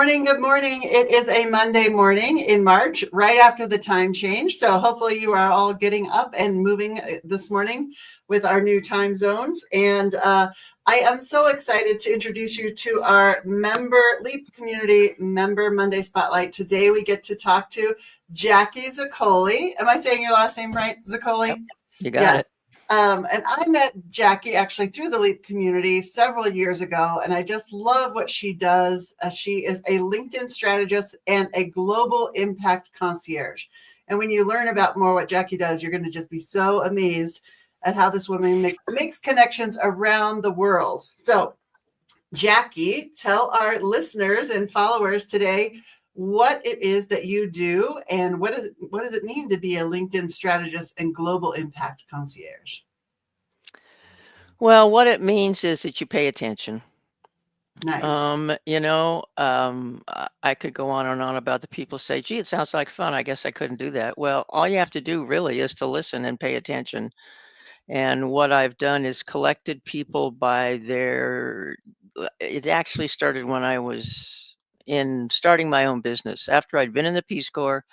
morning. Good morning. It is a Monday morning in March, right after the time change. So hopefully you are all getting up and moving this morning with our new time zones. And I am so excited to introduce you to our member LEAP community member Monday Spotlight. Today we get to talk to Jacque Zoccoli. Am I saying your last name right, Zoccoli? Yep, you got it. And I met Jacque actually through the LEAP community several years ago, and I just love what she does. She is a LinkedIn strategist and a global impact concierge. And when you learn about more what Jacque does, you're going to just be so amazed at how this woman makes connections around the world. So, Jacque, tell our listeners and followers today what it is that you do and what does it mean to be a LinkedIn strategist and global impact concierge? Well, what it means is that you pay attention. Nice. I could go on and on about the people say, gee, it sounds like fun. I guess I couldn't do that. Well, all you have to do really is to listen and pay attention. And what I've done is collected people by it actually started when I was starting my own business. After I'd been in the Peace Corps,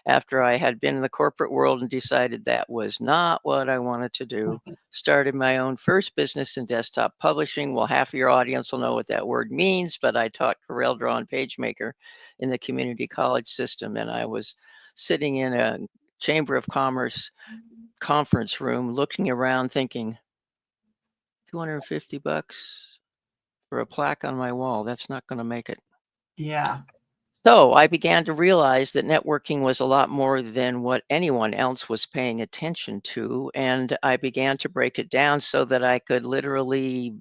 after I had been in the corporate world and decided that was not what I wanted to do, started my own first business in desktop publishing. Well, half of your audience will know what that word means, but I taught CorelDRAW and PageMaker in the community college system, and I was sitting in a Chamber of Commerce conference room looking around thinking, $250 for a plaque on my wall, that's not going to make it. Yeah. So I began to realize that networking was a lot more than what anyone else was paying attention to. And I began to break it down so that I could literally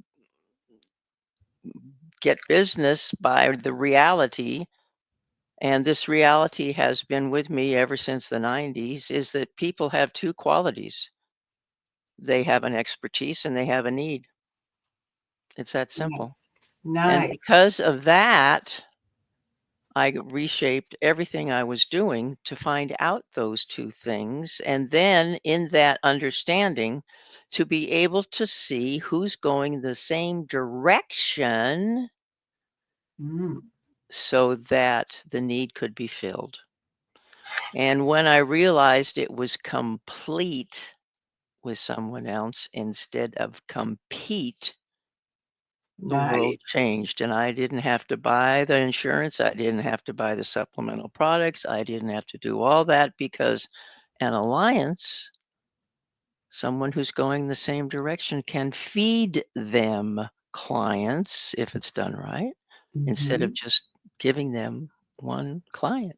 get business by the reality. And this reality has been with me ever since the 90s, is that people have two qualities. They have an expertise and they have a need. It's that simple. Nice. And because of that, I reshaped everything I was doing to find out those two things. And then in that understanding, to be able to see who's going the same direction so that the need could be filled. And when I realized it was complete with someone else instead of compete, the world changed, and I didn't have to buy the insurance. I didn't have to buy the supplemental products. I didn't have to do all that because an alliance, someone who's going the same direction, can feed them clients if it's done right, instead of just giving them one client.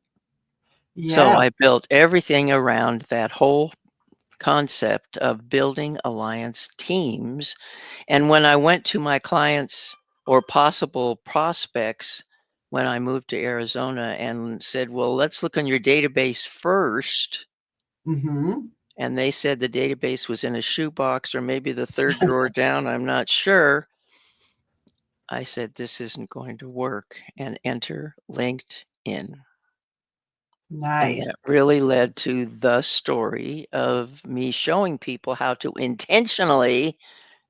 So I built everything around that whole concept of building alliance teams. And when I went to my clients or possible prospects when I moved to Arizona and said, well, let's look on your database first. And they said the database was in a shoebox or maybe the third drawer down, I'm not sure. I said, this isn't going to work, and enter LinkedIn. Nice. And that really led to the story of me showing people how to intentionally,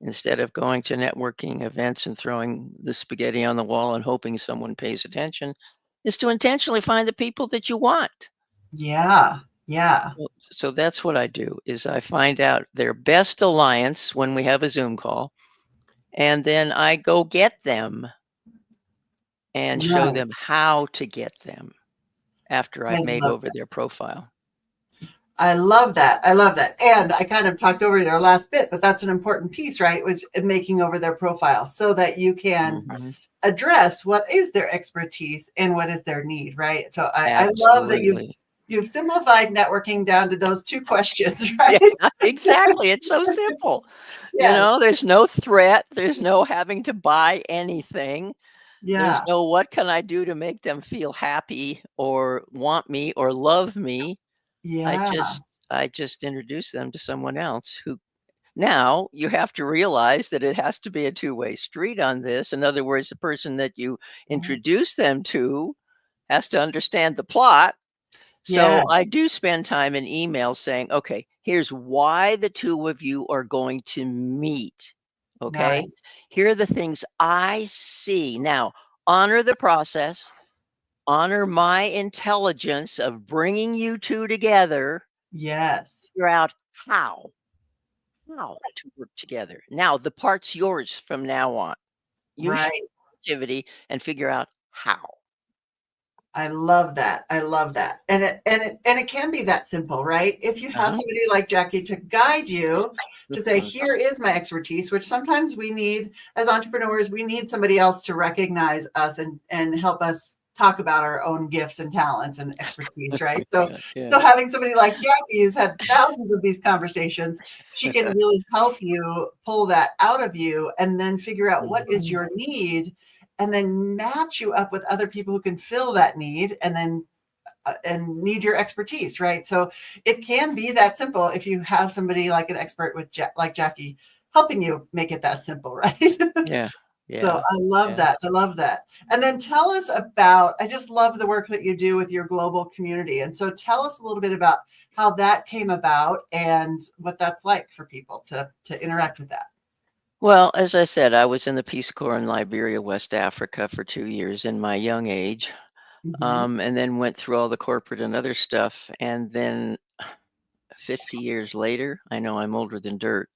instead of going to networking events and throwing the spaghetti on the wall and hoping someone pays attention, is to intentionally find the people that you want. Yeah. So that's what I do, is I find out their best alliance when we have a Zoom call, and then I go get them and show them how to get them after I've made over their profile. I love that. And I kind of talked over their last bit, but that's an important piece, right? Was making over their profile so that you can address what is their expertise and what is their need, right? So I love that you've simplified networking down to those two questions, right? Yeah, exactly. It's so simple. There's no threat. There's no having to buy anything. There's no what can I do to make them feel happy or want me or love me. I just introduce them to someone else who, now you have to realize that it has to be a two-way street on this. In other words, the person that you introduce them to has to understand the plot. So I do spend time in emails saying, okay, here's why the two of you are going to meet. Okay. Here are the things I see. Now, honor the process. honor my intelligence of bringing you two together, Yes. figure out how to work together. Now, the part's yours from now on. Use Right. your creativity and figure out how. I love that. I love that. And it can be that simple, right? If you have Uh-huh. somebody like Jackie to guide you to say, Mhm. here is my expertise, which sometimes we need as entrepreneurs, we need somebody else to recognize us and help us talk about our own gifts and talents and expertise, right? So Yeah, so yeah. having somebody like Jackie who's had thousands of these conversations, she can really help you pull that out of you and then figure out what is Mhm. your need and then match you up with other people who can fill that need and need your expertise, right? So it can be that simple if you have somebody like an expert like Jackie helping you make it that simple, right? Yeah, So yeah, I love yeah. that. I love that. And then tell us about, I just love the work that you do with your global community. And so tell us a little bit about how that came about and what that's like for people to interact with that. Well, as I said, I was in the Peace Corps in Liberia, West Africa for 2 years in my young age, Mm-hmm. and then went through all the corporate and other stuff. And then 50 years later, I know I'm older than dirt,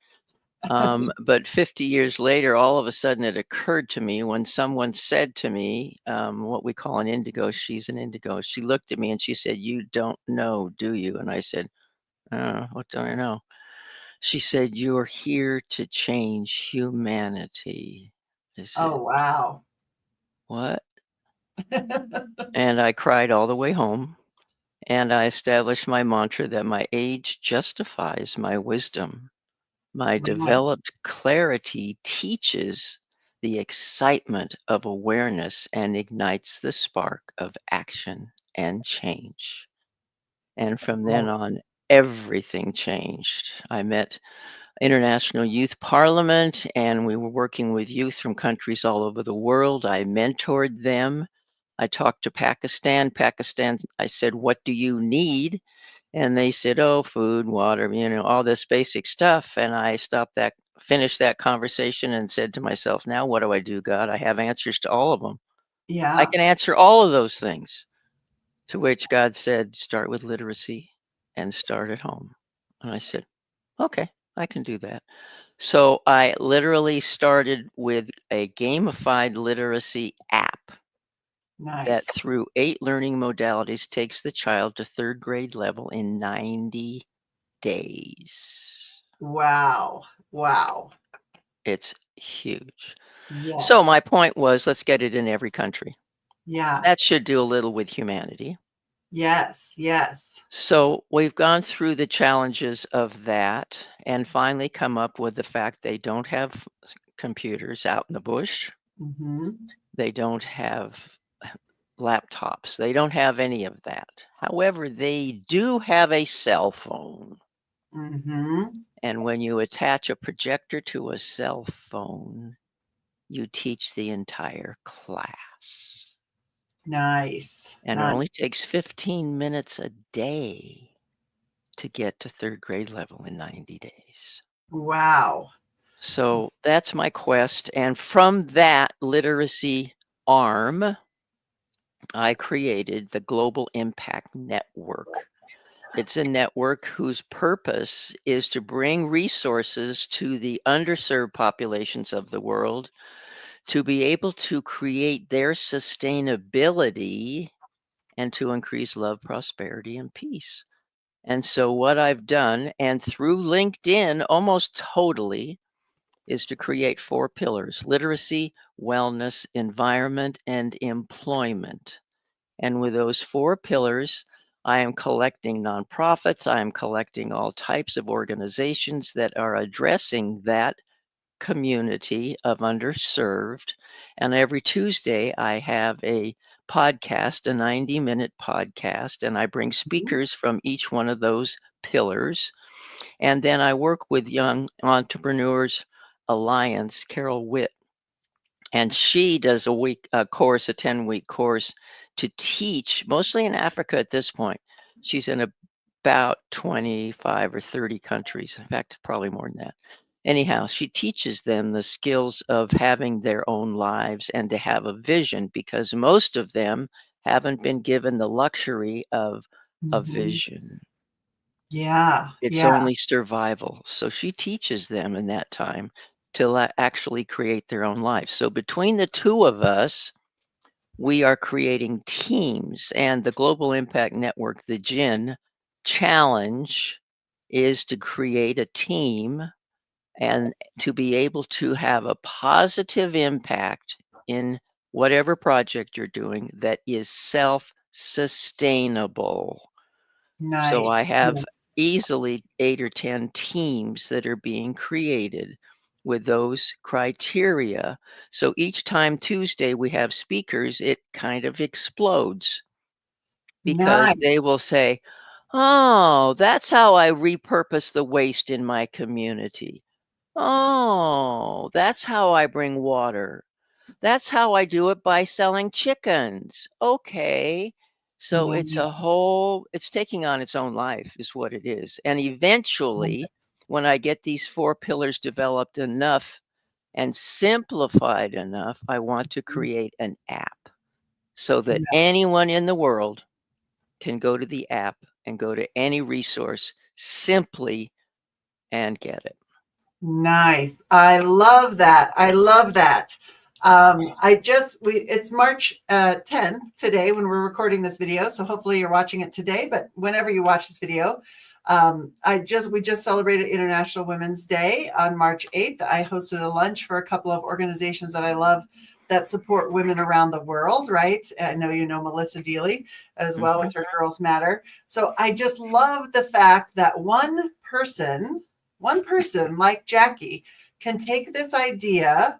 but 50 years later, all of a sudden it occurred to me when someone said to me, what we call an indigo, she's an indigo. She looked at me and she said, "You don't know, do you?" And I said, "What don't I know?" She said, "You're here to change humanity." I Oh, said, wow. "What?" And I cried all the way home. And I established my mantra that my age justifies my wisdom. My Nice. developed clarity teaches the excitement of awareness and ignites the spark of action and change. And from then Oh, on, everything changed. I met International Youth Parliament, and we were working with youth from countries all over the world. I mentored them. I talked to Pakistan. Pakistan, I said, "What do you need?" And they said, "Oh, food, water, all this basic stuff." And I finished that conversation and said to myself, "Now what do I do, God? I have answers to all of them. I yeah. can answer all of those things." To which God said, "Start with literacy and start at home." And I said, "Okay, I can do that." So I literally started with a gamified literacy app that Nice. through 8 learning modalities takes the child to 3rd grade level in 90 days. Wow. Wow. It's huge. So Yes. my point was, let's get it in every country. Yeah. That should do a little with humanity. Yes. Yes. So we've gone through the challenges of that and finally come up with the fact they don't have computers out in the bush. Mm-hmm. They don't have laptops. They don't have any of that. However, they do have a cell phone. Mm-hmm. And when you attach a projector to a cell phone, you teach the entire class. Nice. And it Nice. only takes 15 minutes a day to get to 3rd grade level in 90 days. Wow. So that's my quest. And from that literacy arm, I created the Global Impact Network. It's a network whose purpose is to bring resources to the underserved populations of the world to be able to create their sustainability and to increase love, prosperity, and peace. And so, what I've done, and through LinkedIn almost totally, is to create 4 pillars: literacy, wellness, environment, and employment. And with those 4 pillars, I am collecting nonprofits, I am collecting all types of organizations that are addressing that community of underserved. And every Tuesday, I have a podcast, a 90-minute podcast, and I bring Mhm. speakers from each one of those pillars. And then I work with Young Entrepreneurs Alliance, Carol Witt, and she does a course, a 10-week course to teach, mostly in Africa at this point. She's in about 25 or 30 countries. In fact, probably more than that. Anyhow, she teaches them the skills of having their own lives and to have a vision because most of them haven't been given the luxury of a Mhm. vision. Yeah. It's Yeah. only survival. So she teaches them in that time to actually create their own life. So between the two of us, we are creating teams, and the Global Impact Network, the GIN challenge is to create a team and to be able to have a positive impact in whatever project you're doing that is self-sustainable. So I Nice. have Yes. easily 8 or 10 teams that are being created with those criteria. So each time Tuesday we have speakers, it kind of explodes because Nice. they will say, "Oh, that's how I repurpose the waste in my community. Oh, that's how I bring water. That's how I do it by selling chickens." Okay. So Nice. it's taking on its own life is what it is. And Love eventually, it. when I get these 4 pillars developed enough and simplified enough, I want to create an app so that anyone in the world can go to the app and go to any resource simply and get it. Nice. I love that. I love that. It's March 10th today when we're recording this video. So hopefully you're watching it today, but whenever you watch this video, we just celebrated International Women's Day on March 8th. I hosted a lunch for a couple of organizations that I love that support women around the world, right? I know you know Melissa Deely as well with her Girls Matter. So I just love the fact that one person like Jacque can take this idea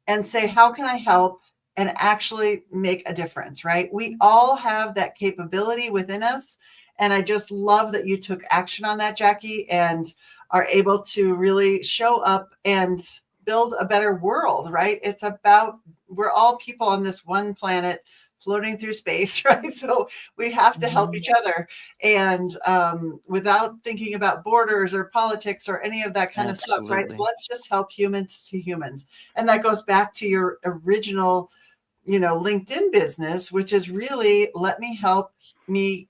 and say, how can I help and actually make a difference, right? We all have that capability within us. And I just love that you took action on that, Jacque, and are able to really show up and build a better world, right? It's about, we're all people on this one planet floating through space, right? So we have to help each other, and without thinking about borders or politics or any of that kind of stuff, right? Absolutely. Let's just help humans to humans. And that goes back to your original, LinkedIn business, which is really let me help make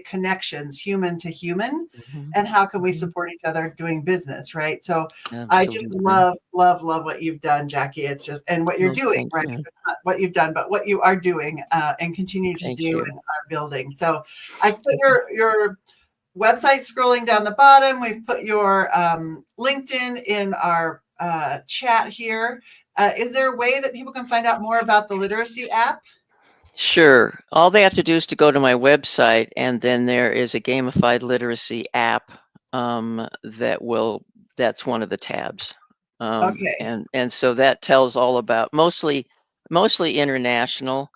connections human to human. And how can we support each other doing business, right? So I just Absolutely. love, love, love what you've done, Jacque. It's just, and what you're Well, doing, thank right? you. It's not what you've done, but what you are doing, and continue to Thank do you. and are building. So I put your website scrolling down the bottom. We've put your LinkedIn in our chat here. Is there a way that people can find out more about the literacy app? Sure. All they have to do is to go to my website, and then there is a gamified literacy app that's one of the tabs. Okay. And so that tells all about mostly international.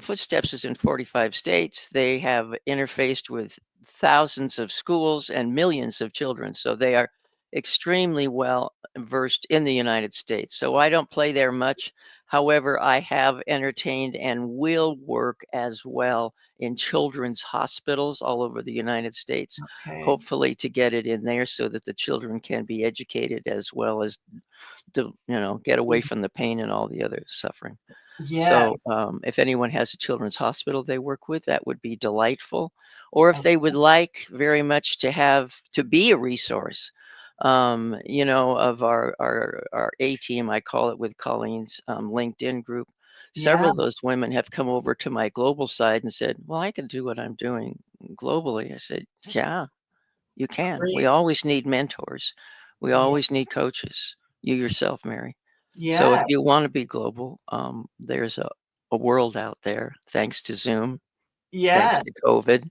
Footsteps is in 45 states. They have interfaced with thousands of schools and millions of children. So they are extremely well versed in the United States. So I don't play there much. However, I have entertained and will work as well in children's hospitals all over the United States, Okay. hopefully to get it in there so that the children can be educated as well as get away from the pain and all the other suffering. So Yes. if anyone has a children's hospital they work with, that would be delightful. Or if they Okay. would like very much to be a resource, of our A team, I call it, with Colleen's LinkedIn group. Yeah. Several of those women have come over to my global side and said, "Well, I can do what I'm doing globally." I said, "Yeah, you can. We Great. always need mentors. We Yeah. always need coaches. You yourself, Mary. So if you Yes. want to be global, there's a world out there, thanks to Zoom, thanks Yes. to COVID,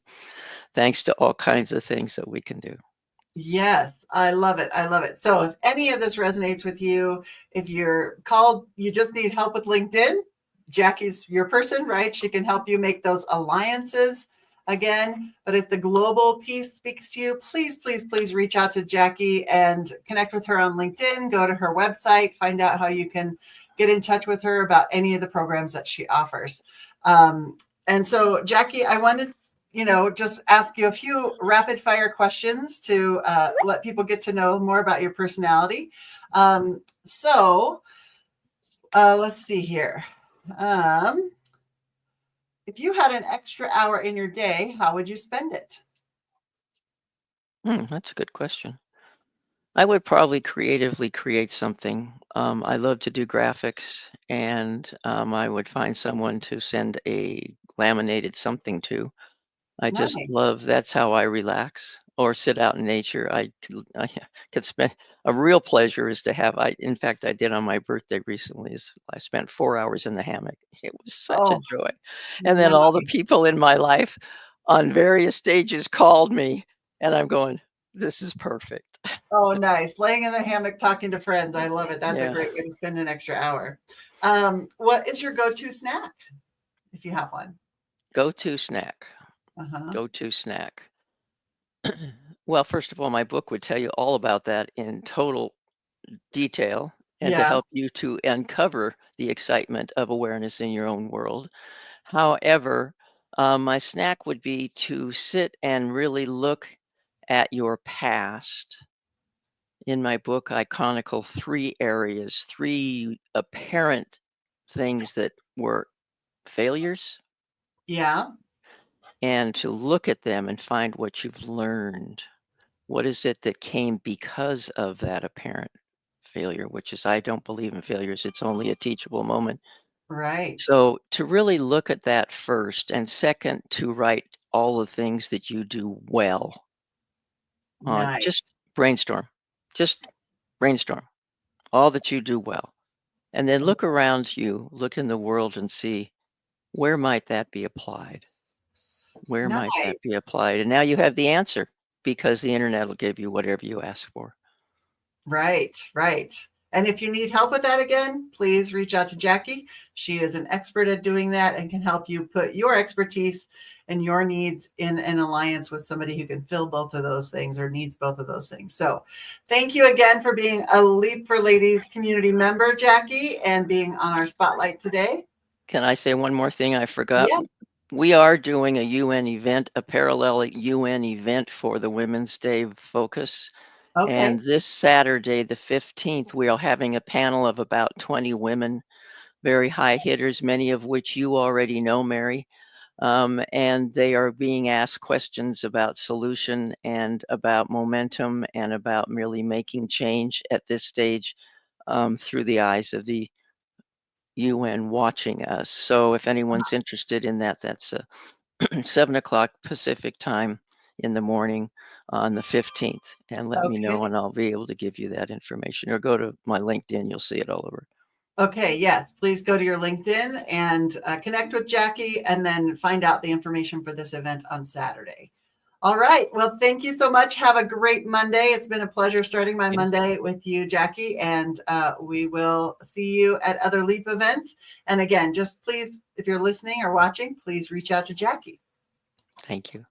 thanks to all kinds of things that we can do." Yes, I love it. I love it. So if any of this resonates with you, if you're called, you just need help with LinkedIn, Jacque's your person, right? She can help you make those alliances again. But if the global piece speaks to you, please, please, please reach out to Jacque and connect with her on LinkedIn. Go to her website, find out how you can get in touch with her about any of the programs that she offers. And so, Jacque, I wanted just ask you a few rapid fire questions to let people get to know more about your personality. So let's see here. If you had an extra hour in your day, how would you spend it? That's a good question. I would probably creatively create something. I love to do graphics, and I would find someone to send a laminated something to. I just Nice. love that's how I relax or sit out in nature. I could spend a real pleasure is to have in fact I did on my birthday recently is I spent 4 hours in the hammock. It was such a Oh, joy. And then all the nice. people in my life on various stages called me and I'm going, this is perfect. Oh, nice. Laying in the hammock talking to friends. I love it. That's a Yeah. great way to spend an extra hour. What is your go-to snack if you have one? Go-to snack. Uh-huh. Go-to snack. Well, first of all, my book would tell you all about that in total detail and to Yeah. help you to uncover the excitement of awareness in your own world. However, my snack would be to sit and really look at your past. In my book, I chronicle 3 areas, 3 apparent things that were failures, Yeah. and to look at them and find what you've learned. What is it that came because of that apparent failure, which is I don't believe in failures. It's only a teachable moment. Right. So to really look at that first, and second, to write all the things that you do well on just Nice. brainstorm, just brainstorm all that you do well. And then look around you, look in the world and see where might that be applied? Where might that Nice. be applied? And now you have the answer because the internet will give you whatever you ask for. Right, right. And if you need help with that again, please reach out to Jackie. She is an expert at doing that and can help you put your expertise and your needs in an alliance with somebody who can fill both of those things or needs both of those things. So thank you again for being a Leap for Ladies community member, Jackie, and being on our spotlight today. Can I say one more thing I forgot? Yeah. We are doing a UN event, a parallel UN event for the Women's Day focus. Okay. And this Saturday, the 15th, we are having a panel of about 20 women, very high hitters, many of which you already know, Mary. And they are being asked questions about solution and about momentum and about merely making change at this stage through the eyes of the UN watching us. So if anyone's interested in that, that's 7 o'clock Pacific time in the morning on the 15th. And let me Okay. know and I'll be able to give you that information or go to my LinkedIn. You'll see it all over. Okay, yes, please go to your LinkedIn and connect with Jackie and then find out the information for this event on Saturday. All right. Well, thank you so much. Have a great Monday. It's been a pleasure starting my Okay. Monday with you, Jackie, and we will see you at other LEAP events. And again, just please, if you're listening or watching, please reach out to Jackie. Thank you.